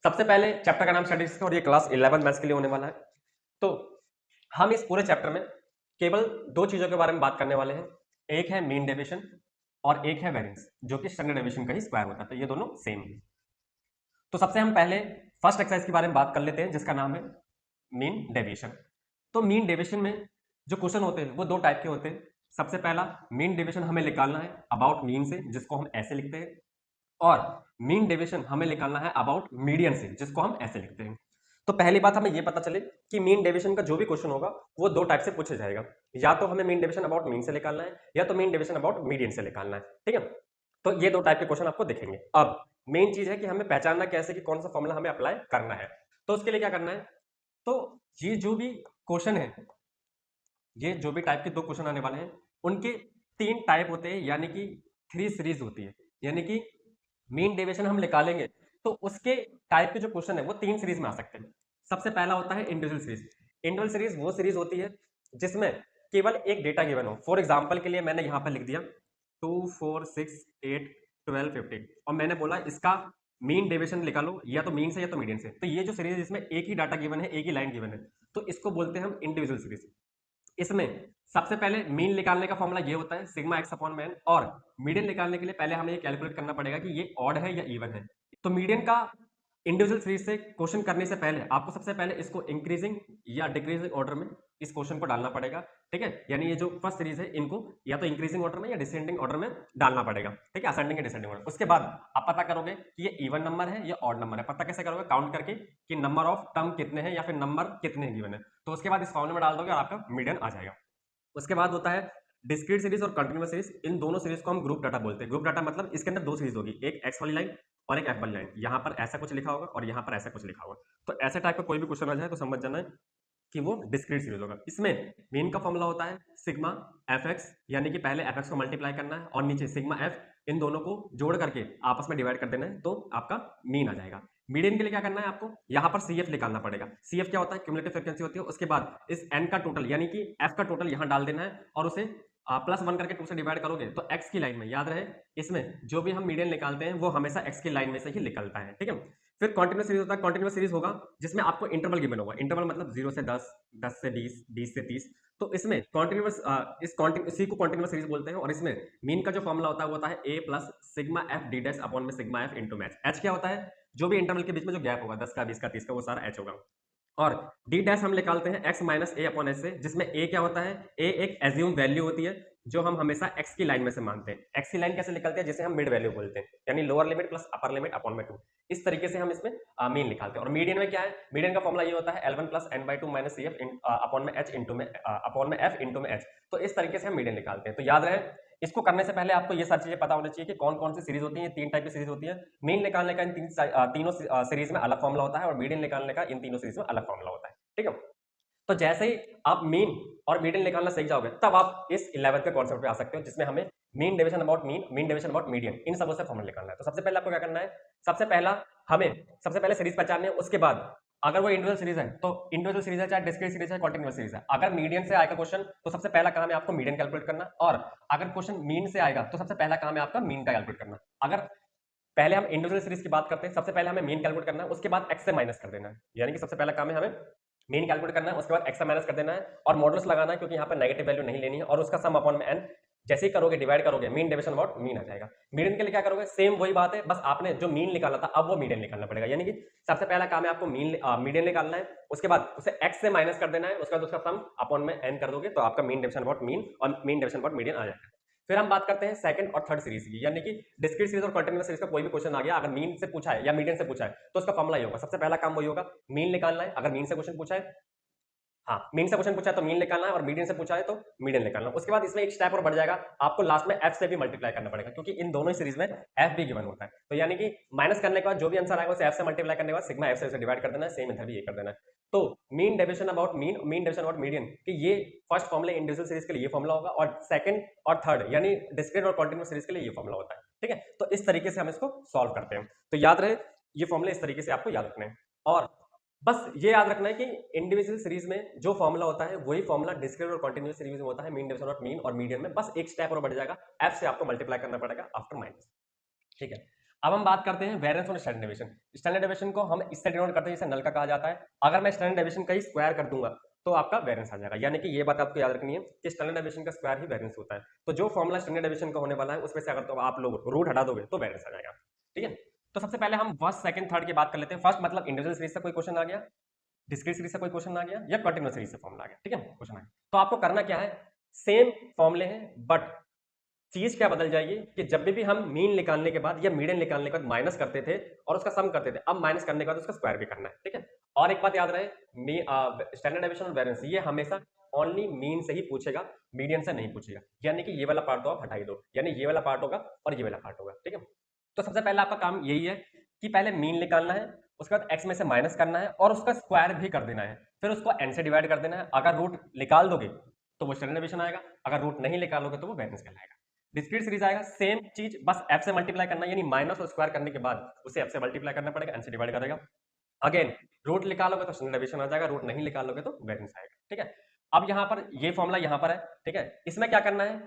सबसे पहले चैप्टर का नाम स्टैटिस्टिक्स और ये क्लास 11 मैथ्स के लिए होने वाला है। तो हम इस पूरे चैप्टर में केवल दो चीजों के बारे में बात करने वाले हैं। एक है मीन डेविएशन और एक है वेरिएंस, जो कि स्टैंडर्ड डेविएशन का ही स्क्वायर होता है। तो ये दोनों सेम है। तो सबसे हम पहले फर्स्ट एक्सरसाइज के बारे में बात कर लेते हैं, जिसका नाम है मीन डेविएशन। तो मीन डेविएशन में जो क्वेश्चन होते हैं वो दो टाइप के होते हैं। सबसे पहला मीन डेविएशन हमें निकालना है अबाउट मीन से, जिसको हम ऐसे लिखते हैं, और मीन डेविएशन हमें निकालना है अबाउट मीडियन से, जिसको हम ऐसे लिखते हैं। तो पहली बात हमें यह पता चले कि मीन डेविएशन का जो भी क्वेश्चन होगा वो दो टाइप से पूछा जाएगा। या तो हमें मीन डेविएशन अबाउट मीन से निकालना है, या तो मीन डेविएशन अबाउट मीडियन से निकालना है। ठीक है, तो ये दो टाइप के क्वेश्चन आपको दिखेंगे। अब मेन चीज है कि हमें पहचानना कैसे कि कौन सा फॉर्मूला हमें अप्लाई करना है। तो उसके लिए क्या करना है, तो ये जो भी क्वेश्चन है, ये जो भी टाइप के दो क्वेश्चन आने वाले हैं, उनके तीन टाइप होते हैं, यानी कि थ्री सीरीज होती है। यानी कि मीन डेविएशन हम निकालेंगे तो उसके टाइप के जो क्वेश्चन है वो तीन सीरीज में आ सकते हैं। सबसे पहला होता है इंडिविजुअल सीरीज। इंडिविजुअल सीरीज वो सीरीज होती है जिसमें केवल एक डेटा गिवन हो। फॉर एग्जाम्पल के लिए मैंने यहां पर लिख दिया 2 4 6 8 12 15 और मैंने बोला इसका मीन डेविएशन निकालो, या तो मीन से या तो मीडियन से। तो ये जो सीरीज है जिसमें एक ही डाटा गिवन है, एक ही लाइन गिवन है, तो इसको बोलते हैं हम इंडिविजुअल सीरीज। इसमें सबसे पहले मीन निकालने का फॉर्मूला ये होता है सिग्मा एक्स अपॉन में एन, और मीडियन निकालने के लिए पहले हमें ये कैलकुलेट करना पड़ेगा कि ये ऑड है या इवन है। तो मीडियन का इंडिविजुअल सीरीज से क्वेश्चन करने से पहले आपको सबसे पहले इसको इंक्रीजिंग या डिक्रीजिंग ऑर्डर में इस क्वेश्चन को डालना पड़ेगा। ठीक है, यानी ये जो फर्स्ट सीरीज है इनको या तो इंक्रीजिंग ऑर्डर में या डिसेंडिंग ऑर्डर में डालना पड़ेगा। ठीक है, असेंडिंग या डिसेंडिंग ऑर्डर। उसके बाद आप पता करोगे कि ये इवन नंबर है या ऑड नंबर है। पता कैसे करोगे, काउंट करके कि नंबर ऑफ टर्म कितने हैं या फिर नंबर कितने गिवन है। तो उसके बाद इस फॉर्मूले में डाल दोगे और आपका मीडियन आ जाएगा। उसके बाद होता है डिस्क्रीट सीरीज और कंटिन्यूअस सीरीज। इन दोनों सीरीज को हम ग्रुप डाटा बोलते हैं। ग्रुप डाटा मतलब इसके अंदर दो सीरीज होगी, एक एक्स वाली लाइन और एक एफ वाली लाइन। यहाँ पर ऐसा कुछ लिखा होगा और यहाँ पर ऐसा कुछ लिखा होगा। तो ऐसे टाइप का कोई भी क्वेश्चन आ जाए तो समझ जाना है कि वो डिस्क्रीट सीरीज होगा। इसमें मेन का फॉर्मूला होता है सिग्मा एफ एक्स, यानी कि पहले एफ एक्स को मल्टीप्लाई करना है और नीचे सिग्मा एफ, इन दोनों को जोड़ करके आपस में डिवाइड कर देना है, तो आपका मीन आ जाएगा। मीडियन के लिए क्या करना है, आपको यहाँ पर सी एफ निकालना पड़ेगा। सी एफ क्या होता है, क्यूमुलेटिव फ्रीक्वेंसी होती है। उसके बाद इस एन का टोटल यानी कि एफ का टोटल यहाँ डाल देना है और उसे प्लस वन करके टू से डिवाइड करोगे तो एक्स की लाइन में, याद रहे इसमें जो भी हम मीडियन निकालते हैं वो हमेशा एक्स की लाइन में से ही निकलता है। ठीक है, फिर कॉन्टिन्यूस सीरीज होता है। कॉन्टिन्यूस सीरीज होगा जिसमें आपको इंटरवल गिवन होगा। इंटरवल मतलब 0 से 10, 10 से 20, 20 से 30। तो इसमें कॉन्टिन्यूस इसी को कॉन्टिन्यूस सीरीज बोलते हैं। और इसमें मीन का जो फॉर्मूला होता है वो होता है A plus sigma F D dash upon में sigma F into match. H क्या होता है, जो भी इंटरवल के बीच में जो गैप होगा 10 का 20 का 30 का, वो सारा एच होगा। और डी डैश हम निकालते हैं एक्स माइनस ए अपॉन एस से, जिसमें ए क्या होता है, ए एक एज्यूम वैल्यू होती है जो हम हमेशा एक्स की लाइन में से मानते हैं। एक्स की लाइन कैसे निकलते हैं, जिसे हम मिड वैल्यू बोलते हैं, यानी lower limit plus upper limit upon में 2। इस तरीके से हम इसमें मीन निकालते हैं। और मीडियन में क्या है, मीडियन का फॉर्मूला ये होता है L1 plus n by two minus C F upon में एच इंटू में अपॉन में एफ इंटू में एच। तो इस तरीके से हम मीडियन निकालते हैं। तो याद रहे, इसको करने से पहले आपको ये सारी चीजें पता होनी चाहिए कि कौन कौन सी सीरीज होती है। तीन टाइप की सीरीज होती है। मीन निकालने का इन तीनों सीरीज में अलग फॉर्मूला होता है और मीडियन निकालने का इन तीनों सीरीज में अलग फॉर्मूला होता है। ठीक है, तो जैसे ही आप मीन और मीडियन निकालना सीख जाओगे तब आप इस 11th के कॉन्सेप्ट पे आ सकते हो, जिसमें हमें mean deviation about mean, mean deviation about median, इन सबों से फॉर्मूला निकालना है। तो सबसे पहले आपको क्या करना है, सबसे पहले सीरीज पहचाननी है। उसके बाद अगर वो इंडिविजुअल सीरीज है तो इंडिविजुअल सीरीज है, चाहे डिस्क्रीट सीरीज है, कॉन्टिन्यूअस सीरीज है। अगर मीडियन से आएगा क्वेश्चन तो सबसे पहला काम है आपको मीडियन कैलकुलेट करना, और अगर क्वेश्चन मीन से आएगा तो सबसे पहला काम है आपका मीन का कैलकुलेट करना। अगर पहले हम इंडिविजुअल सीरीज की बात करते हैं, सबसे पहले हमें मीन कैलकुलेट करना है, उसके बाद एक्स से माइनस कर देना है। यानी कि सबसे पहला काम है हमें मीन कैलकुलेट करना है, उसके बाद एक्स से माइनस कर देना है और मॉडल्स लगाना है, क्योंकि यहाँ पर नेगेटिव वैल्यू नहीं लेनी है, और उसका सम अपॉन में एन। जैसे ही करोगे डिवाइड करोगे मीन डेविएशन अबाउट मीन आ जाएगा। मीडियन के लिए क्या करोगे, सेम वही बात है, बस आपने जो मीन निकाला था अब वो मीडियन निकालना पड़ेगा। यानी कि सबसे पहला काम है आपको मीडियन निकालना है, उसके बाद उसे एक्स से माइनस कर देना है, उसके बाद उसका सम अपॉन में एन कर दोगे तो आपका मीन डेविएशन अबाउट मीन और मीन डेविएशन अबाउट मीडियन आ जाएगा। फिर हम बात करते हैं सेकंड और थर्ड सीरीज की, यानी कि डिस्क्रीट सीरीज और कंटीन्यूअस सीरीज का कोई भी क्वेश्चन आ गया, अगर मीन से पूछा है या मीडियन से पूछा है तो उसका फॉर्मूला ये होगा। सबसे पहला काम वही होगा, मीन निकालना है। अगर मीन से क्वेश्चन पूछा है, हाँ मीन से क्वेश्चन पूछा है तो मीन निकालना है, और मीडियन से पूछा है तो मीडियन निकालना है। उसके बाद इसमें एक स्टेप और बढ़ जाएगा, आपको लास्ट में एफ से भी मल्टीप्लाई करना पड़ेगा, क्योंकि इन दोनों सीरीज में एफ भी गिवन होता है। तो यानी कि माइनस करने के बाद जो भी आंसर आएगा उसे एफ से मल्टीप्लाई करने के बाद सिग्मा एफ से डिवाइड कर देना है, सेम इधर भी ये कर देना है। तो mean deviation about mean, mean deviation about median कि ये फर्स्ट फॉर्मूला इंडिविजुअल सीरीज के लिए ये फॉर्मूला होगा, और सेकंड और थर्ड यानी डिस्क्रीट और कंटीन्यूअस सीरीज के लिए ये फॉर्मूला होता है। ठीक है, तो इस तरीके से हम इसको सॉल्व करते हैं। तो याद रहे, ये फॉर्मूले इस तरीके से आपको याद रखने हैं। और बस ये याद रखना है कि इंडिविजुअल सीरीज में जो फॉर्मूला होता है वही फॉर्मूला डिस्क्रीट और कंटीन्यूअस सीरीज में होता है, मीन डेविएशन ऑफ मीन और मीडियन में बस एक स्टेप और बढ़ जाएगा, एफ से आपको मल्टीप्लाई करना पड़ेगा आफ्टर माइनस। ठीक है, अब हम बात करते हैं वेरिएंस और स्टैंडर्ड डेविएशन। स्टैंडर्ड डेविएशन को हम इससे डिनोट करते हैं जैसे नल का कहा जाता है। अगर मैं स्टैंडर्ड डेविएशन का ही स्क्वायर कर दूंगा तो आपका वेरिएंस आ जाएगा, यानी कि ये बात आपको याद रखनी है कि स्टैंडर्ड डेविएशन का स्क्वायर ही वेरिएंस होता है। तो जो फॉर्मूला स्टैंडर्ड डेविएशन का होने वाला है उसमें से अगर तो आप लोग रूट हटा दोगे तो वेरिएंस आ जाएगा। ठीक है, तो सबसे पहले हम फर्स्ट सेकंड थर्ड की बात कर लेते हैं। फर्स्ट मतलब इंडिविजुअल सीरीज से कोई क्वेश्चन आ गया, डिस्क्रीट सीरीज से कोई क्वेश्चन आ गया, या कंटिन्यूअस सीरीज से फॉर्मूला आ गया। ठीक है, क्वेश्चन आ गया तो आपको करना क्या है, सेम फॉर्मूले हैं बट चीज क्या बदल जाएगी कि जब भी हम मीन निकालने के बाद या मीडियन निकालने के बाद माइनस करते थे और उसका सम करते थे, अब माइनस करने के बाद उसका स्क्वायर भी करना है। ठीक है, और एक बात याद रहे, स्टैंडर्ड डेविएशन और वेरिएंस ये हमेशा ओनली मीन से ही पूछेगा, मीडियन से नहीं पूछेगा। यानी कि ये वाला पार्ट तो आप हटा ही दो, यानी ये वाला पार्ट होगा और ये वाला पार्ट होगा। ठीक है, तो सबसे पहले आपका काम यही है कि पहले मीन निकालना है, उसके बाद एक्स में से माइनस करना है और उसका स्क्वायर भी कर देना है, फिर उसको एन से डिवाइड कर देना है। अगर रूट निकाल दोगे तो वो स्टैंडर्ड डेविएशन आएगा, अगर रूट नहीं निकालोगे तो वो वेरिएंस कहलाएगा। डिस्क्रीट सीरीज आएगा, सेम चीज बस एफ से मल्टीप्लाई करना है, यानी माइनस और स्क्वायर करने के बाद उसे एफ से मल्टीप्लाई करना पड़ेगा, एन से डिवाइड करेगा। अगेन रूट निकालोगे तो स्टैंडर्ड डेविएशन आ जाएगा, रूट नहीं निकालोगे तो वेरिएंस आएगा। ठीक है, अब यहाँ पर ये फॉर्मूला यहाँ पर है। ठीक है, इसमें क्या करना है,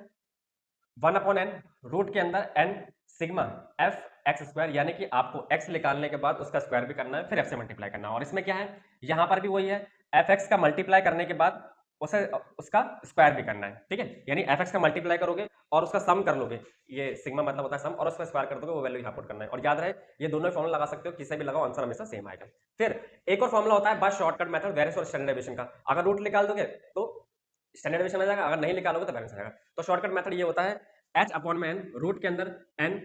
1/n रूट के अंदर n sigma F x square, यानी कि आपको x निकालने के बाद उसका स्क्वायर भी करना है, फिर f से मल्टीप्लाई करना है। और इसमें क्या है, यहाँ पर भी वही है, एफ एक्स का मल्टीप्लाई करने के बाद उसे उसका स्क्वायर भी करना है। ठीक है, यानी एफ एक्स का मल्टीप्लाई करोगे और उसका सम कर लोगे, ये सिग्मा मतलब होता है सम, और उसका स्क्वायर कर दोगे, वो वैल्यू यहाँ पुट करना है। और याद रहे ये दोनों फॉर्मूला लगा सकते हो, किसी भी लगाओ आंसर हमेशा सेम आएगा। फिर एक और फॉर्मूला होता है बस शॉर्टकट मेथड वेरिएंस और स्टैंडर्ड डेविएशन का। अगर रूट निकाल दोगे तो स्टैंडर्ड डेविएशन आ जाएगा, अगर नहीं निकालोगे तो वेरिएंस आ जाएगा। तो शॉर्टकट मेथड ये होता है h अपॉन में n रूट के अंदर n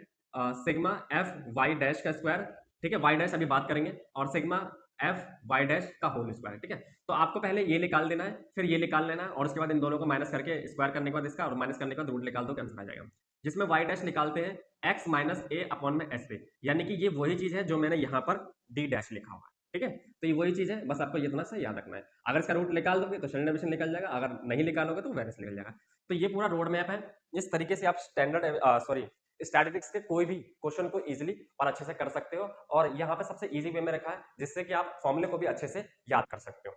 sigma F Y dash का स्क्वायर। ठीक है, वाई डैश अभी बात करेंगे, और सिग्मा एफ वाई डैश का होल स्क्वायर। ठीक है, तो आपको पहले ये निकाल देना है, फिर ये निकाल लेना है, और उसके बाद इन दोनों को माइनस करके स्क्वायर करने के बाद इसका, और माइनस करने के बाद रूट निकाल दो, आंसर आ जाएगा। जिसमें वाई डैश निकालते हैं x माइनस ए अपॉन में एस पे, यानी कि ये वही चीज है जो मैंने यहाँ पर डी डैश लिखा हुआ है। ठीक है, तो ये वही चीज है, बस आपको इतना सा याद रखना है। अगर इसका रूट निकाल दोगे तो स्टैंडर्ड डेविएशन निकल जाएगा, अगर नहीं निकालोगे तो वेरिएंस निकल जाएगा। तो ये पूरा रोड मैप है, इस तरीके से आप स्टैटिस्टिक्स के कोई भी क्वेश्चन को इजीली और अच्छे से कर सकते हो। और यहाँ पे सबसे इजी वे में रखा है जिससे कि आप फॉर्मूले को भी अच्छे से याद कर सकते हो।